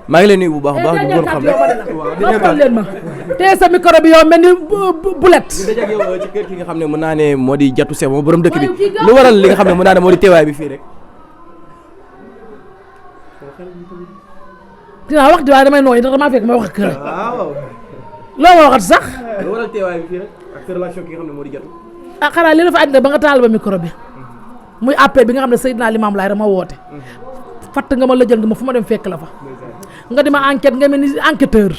maa ngi leen nuyu bu baax a baax ñu xam noppal leen ma te sa micro bi yow mel ni bulet dajeeg yow ci kër ki nga xam ne mën naa ne moo di Diatou Sebo borom dëkk bi lu waral li nga xam ne mën naa ne moo di teewaay bi fii rek dinaa wax di waaye damay nooy ndax damaa fekk ma wax ak kër loo ma waxat sax lu waral teewaay bi fii rek ak sa relation ki nga xam ne moo di Diatou xanaa li la fa andi ba nga taal ba micro bi muy appel bi nga xam ne Seydina Limamou Laye dama woote fatt nga ma lëjal nga ma fu ma dem fekk la fa nga di ma enquête nga mel ni enquêteur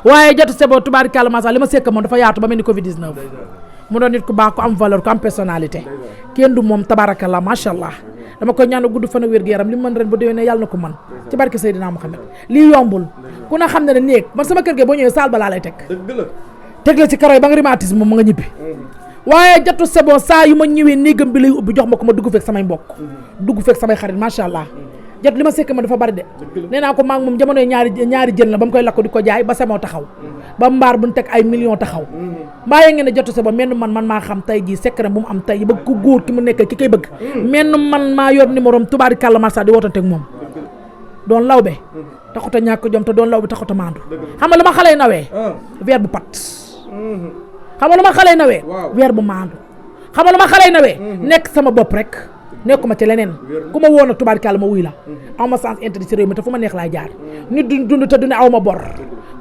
waaye Diatou Sebo tubaarikàlla macha li ma sekk moom dafa yaatu ba mel ni Covid 19 mu doon nit ku baax ku am valeur ku am personnalité kenn du moom tabaarakàlla macha allah dama koy ñaan gudd fan ak wér gu yaram li mu mën ren bu déwénee yàlla na ko mën ci barke Seydina Mouhamed lii yombul ku na xam ne néeg man sama kër ge boo ñëwee saal ba laa lay teg teg la ci karo yi ba nga rhumatisme moom ma nga ñibbi waaye Diatou Sebo saa yu ma ñëwee néegam bi lay ubbi jox ma ko ma dugg fekk samay mbokk dugg fekk samay xarit macha allah Diatou li ma sekk ma dafa bari de nee naa ko maa ngi moom jamonoy ñaari jën la ba mu koy lakk di ko jaay ba semoo taxaw ba mbaar bu ñu teg ay millions taxaw mbaa yee ngeen ne Diatou Sebo menn man maa xam tey jii secret bu mu am tey bëgg ku góor ki mu nekk ki koy bëgg menn man maa yor numéro am tubaarikàlla macha di wootante ak moom doon lawbe taxuta ñàkk jom te doon lawbe taxuta maandu xam nga lu ma xale nawee weer bu pat xam nga lu ma xale nawee weer bu maandu xam nga lu ma xale nawee nekk sama bopp rek nekkuma ci leneen ku ma woon a tubaarkàlla ma wuy la aw ma sens intérêt ci réew mi te fu ma neex laay jaar nit dund te du ne aw ma bor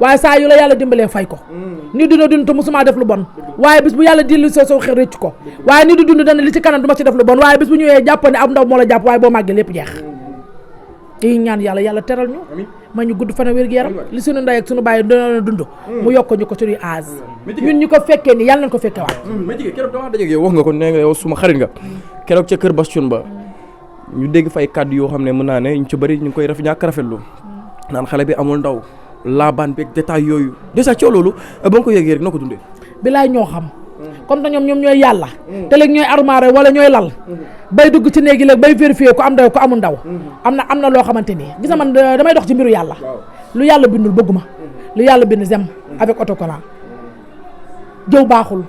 waaye saa yu la yàlla dimbalee fay ko nit dund te musuma def lu bon waaye bis bu yàlla dilli soo xel rëcc ko waaye nit dund dana li ci kanam du ma ci def lu bon waaye bis bu ñëwee jàpp ne ab ndaw moo la jàpp waaye boo màggee lépp jeex yi ñaan yàlla teral ñu ma ñu gudd fan a wér gu yaram li suñu ndey ak suñu bàyyi doona dund mu yokk ñu ko suñuy âge ñun ñu ko fekkee ni yàlla nañ ko fekkee waat ma jigéen keroog dama dajeeg yow wax nga ko nee nga yow suma xarit nga keroog ca kër Bastoun ba ñu dégg fay kàddu yoo xam ne mën naa ne ñu ci bëri ñu ngi koy ñàkk rafetlu naan xale bi amul ndaw laabaan beeg détail yooyu déjà coow loolu ba nga ko yëgee rek noo ko dundee bilaay ñoo xam comme te ñoom ñooy yàlla te léegi ñooy armoire wala ñooy lal bay dugg ci néegi léegi bay vérifier ku am ndaw ku amul ndaw am na loo xamante ni gis nga man damay dox ci mbiru yàlla lu yàlla bindul bëgguma lu yàlla bind zem avec autocollant jëw baaxul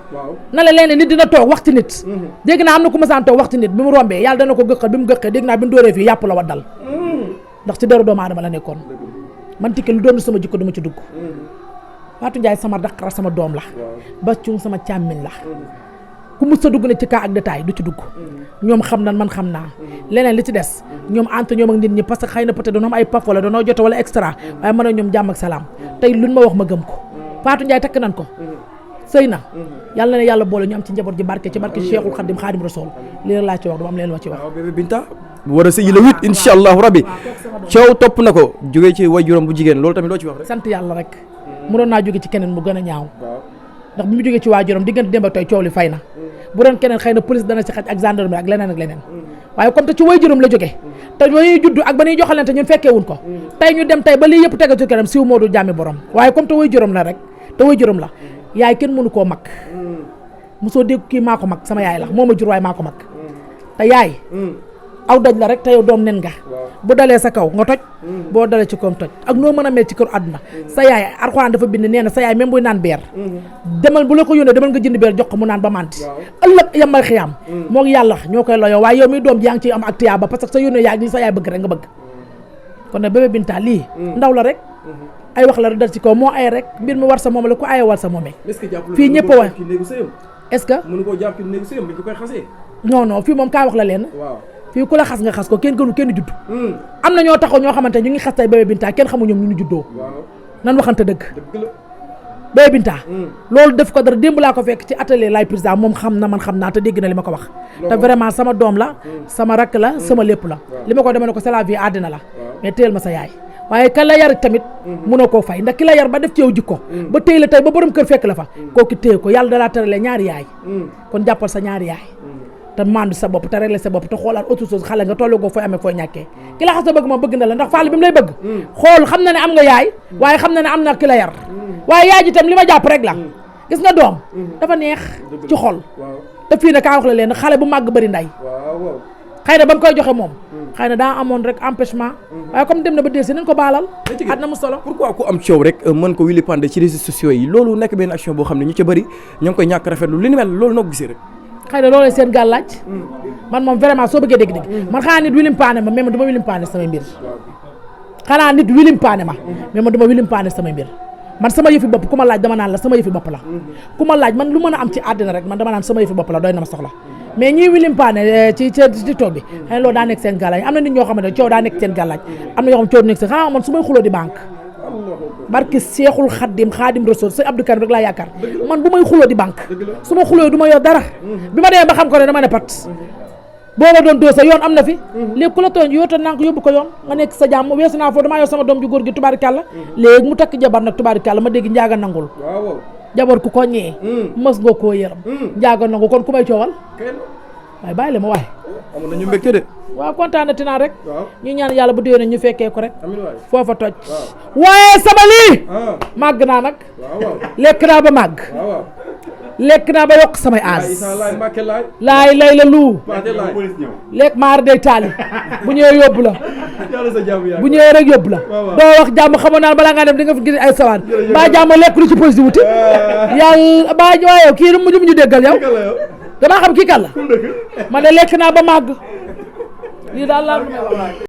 na la leen nit dina toog wax ci nit dégg naa am na ku masaan toog wax ci nit bi mu rombee yàlla dana ko gëqal bi mu gëqee dégg naa bi mu dóoree fii yàpp la wa dal ndax ci deru doomu aadama la nekkoon man tikki lu doon sama jikko dama ci dugg Fatou Ndiaye sama daqara sama doom la Bastoun sama càmmiñ la ku mus sa dugg na ci cas ak détail du ci dugg ñoom xam nan man xam naa leneen li ci des ñoom entre ñoom ak nit ñi parce que xëy na peut-être dañoo am ay paf wala dañoo jote wala extra waaye mën a ñoom jàmm ak salaam tey luñ ma wax ma gëm ko Fatou Ndiaye takk nan ko sëy na yàlla na yàlla boole ñu am ci njaboot ji barke ci barke Cheikhul Khadim Khadim Rasoul lii laa ci wax du am leen ma ci wax bébé Binta war a sëyi la 8 insha allahu rabbi coow topp na ko jógee ci waajuram bu jigéen loolu tamit loo ci wax rek sant yàlla rek mënoon naa jóge ci keneen mu gën a ñaaw ndax bi mu jógee ci waajuram diggante démb ak tey coow li fay na bu doon keneen xëy na police dana ci xaj ak gendarmerie ak leneen waaye comme te ci waajuram la jógee te ba ñuy judd ak ba ñuy joxalante ñun fekkee wuñ ko tey ñu dem tey ba lii yëpp tega ci kanam siw moo du jàmmi borom waaye comme te waajuram la rek te waajuram la yaay kenn mënu koo mag mosoo dégg kii maa ko mag sama yaay la moo ma jur waaye maa ko mag te yaay aw doj la rek te yow doom nen nga bu dalee sa kaw nga toj boo dalee ci koom toj ak noo mën a mel ci kër àdduna sa yaay Alxuraan dafa bind nee na sa yaay même buy naan beer demal bu la ko yónnee demal nga jënd beer jox ko mu naan ba manti ëllëg yamal xiyaam moo ngi yàlla ñoo koy loyoo waaye yow mi doom ji yaa ngi ciy am ak tiyaaba parce que sa yónnee yaay li sa yaay bëgg rek nga bëgg kon nag bébé Binta lii ndaw la rek ay wax la dal ci kaw moo ay rek mbir mi war sa moom la ku aye war sa moomee fii ñëpp wa est-ce que mënu koo jàpp ci néegu sëyam bi ko koy xasee non fii moom kaa wax la leen fii ku la xas nga xas ko kenn gënu kenn judd am na ñoo taxaw ñoo xamante ñu ngi xas tay bébé Binta kenn xamu ñoom ñu ñu juddoo nan waxante dëgg bébé Binta loolu def ko dara démb laa ko fekk ci atelier lay président moom xam na man xam naa te dégg na li ma ko wax te vraiment sama doom la sama rakk la sama lépp la li ma ko dema ne ko c'est la vie àddina la mais téyel ma sa yaay waaye ka la yar tamit mënoo koo fay ndax ki la yar ba def ci yow jikko ba téy la tey ba borom kër fekk la fa kooku téye ko yàlla dalaa teralee ñaari yaay kon jàppal sa ñaari yaay te mandu sa bopp te régler sa bopp te xoolaat autre chose xale nga tollu ko fooy amee fooy ñàkkee ki la xas na bëgg ma bëgg na la ndax Fall bi mu lay bëgg xool xam na ne am nga yaay waaye xam na ne am na ki la yar waaye yaay ji tam li ma jàpp rek la gis nga doom dafa neex ci xol te fii ne kaa wax la leen xale bu màgg bëri nday xëy na ba mu koy joxe moom xëy na daa amoon rek empêchement waaye comme dem na ba delsi nañ ko baalal at na mu solo pourquoi ku am coow rek mën ko wili pande ci réseaux sociaux yi loolu nekk benn action boo xam ne ñu ca bëri ñoo ngi koy ñàkk rafetlu li ni mel loolu noo ko gisee rek xëy na loolu seen gàllaaj man moom vraiment soo bëggee dégg-dégg man xanaa nit wilim paane ma même du ma wilim paane samay mbir xanaa nit wilim paane ma mais man duma wilim paane samay mbir man sama yëfi bopp ku ma laaj dama naan la sama yëfi bopp la ku ma laaj man lu mën a am ci àddina rek man dama naan sama yëfi bopp la doy na ma soxla mais ñii wilim paane ci TikTok bi xëy na loolu daa nekk seen gàllaaj am na nit ñoo xam ne coow daa nekk seen gàllaaj am na ñoo xam coow nekk seen xanaa man su may xuloo di banque barki Seexul Xaadim Rasul sëñ Abdou Karim rek laa yaakaar man bu may xuloo di banque su ma xuloo du ma yor dara bi ma demee ba xam ko ne dama ne pat booba doon doo sa yoon am na fi léegi ku la tooñ yoota naa ko yóbbu ko yoon nga nekk sa jàmm weesu naa foofu damaa yor sama doom ju góor gi tubaarikàlla léegi mu takk jabar nag tubaarikàlla ma dégg njaaga nangul jabar ku ko ñee mës nga koo yëram njaaga nangul kon ku may coowal waaye bàyyi la ma waaye amoon nañu mbégte de waaw kontaan naa rek ñu ñaan yàlla bu déwénee ñu fekkee ko rek foofa toj waaye sama lii màgg naa nag lekk naa ba màgg lekk naa ba yokk samay aas laay lay la lu lekk maar day taali bu ñëwee yóbbu la bu ñëwee rek yóbbu la doo wax jàmm xamoon naa balaa ngaa dem di nga fi gis ay sawaan mbaa jàmm lekk lu ci police wuti yàlla mbaa waaye kii lu mu ñu déggal yow damaa xam kii kan la man de lekk naa ba màgg lii daal laa lu may wax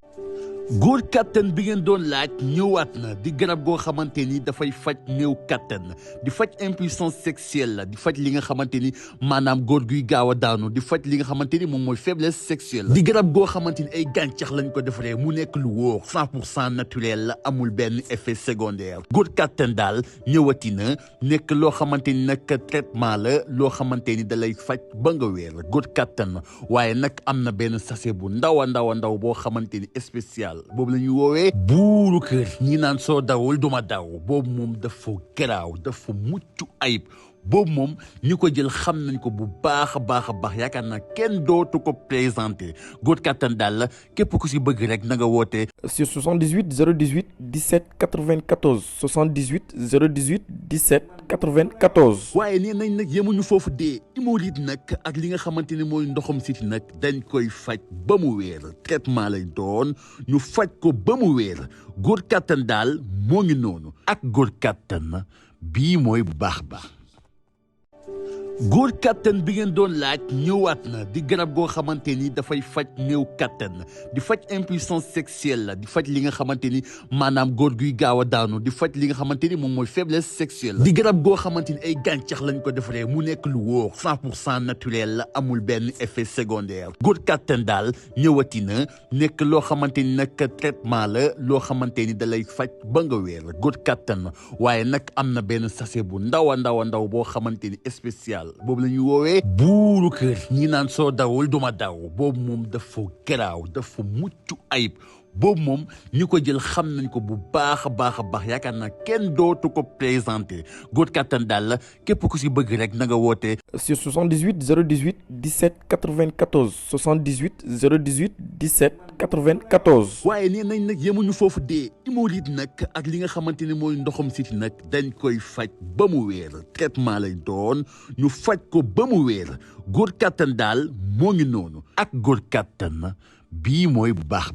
góor kattan bi ngeen doon laaj ñëwaat na di garab goo xamante ni dafay faj néew kattan di faj impuissance sexuelle la di faj li nga xamante ni maanaam góor guy gaaw a daanu di faj li nga xamante ni moom mooy faiblesse sexuelle di garab goo xamante ni ay gàncax lañ ko defaree mu nekk lu wóor 100% naturel la amul benn effet secondaire góor kattan daal ñëwati na nekk loo xamante ni nag traitement la loo xamante ni da lay faj ba nga wéer góor kattan waaye nag am na benn sachet bu ndaw a ndaw boo xamante ni spécial boobu la ñuy woowee buuru kër ñi naan soo dawul duma daw boobu moom dafa garaaw dafa mucc ayib boobu moom ñi ko jël xam nañ ko bu baax a baax yaakaar naa kenn dootu ko présenté góor kattan daal la képp ku si bëgg rek na nga woote sur 78 018 17 94 78 018 17 94. waaye nee nañ nag yemuñu foofu dee hémorroïde nag ak li nga xamante ni mooy ndoxam siti nag dañ koy faj ba mu wéer traitement lay doon ñu faj ko ba mu wéer góor kattan daal moo ngi noonu ak góor kattan bii mooy bu baax góor kattan bi ngeen doon laaj ñëwaat na di garab goo xamante ni dafay faj néew kattan di faj impuissance sexuelle la di faj li nga xamante ni maanaam góor guy gaaw a daanu di faj li nga xamante ni moom mooy faiblesse sexuelle di garab goo xamante ni ay gàncax lañ ko defaree mu nekk lu wóor 100% naturel la amul benn effet secondaire góor kattan daal ñëwati na nekk loo xamante ni nag traitement la loo xamante ni da lay faj ba nga wéer góor kattan waaye nag am na benn sachet bu ndaw a ndaw boo xamante ni spécial boobu la ñuy woowee buuru kër ñi naan soo dawul duma daw boobu moom dafa garaaw dafa mucc ayib boobu moom ñi ko jël xam nañ ko bu baax a baax yaakaar naa kenn dootu ko présenté góor kattan daal la képp ku si bëgg rek na nga woote sur 78 018 17 94 78 018 17 94. waaye nee nañ nag yemuñu foofu dee hémorroïde nag ak li nga xamante ni mooy ndoxam siti nag dañ koy faj ba mu wéer traitement lay doon ñu faj ko ba mu wéer góor kattan daal moo ngi noonu ak góor kattan bii mooy bu baax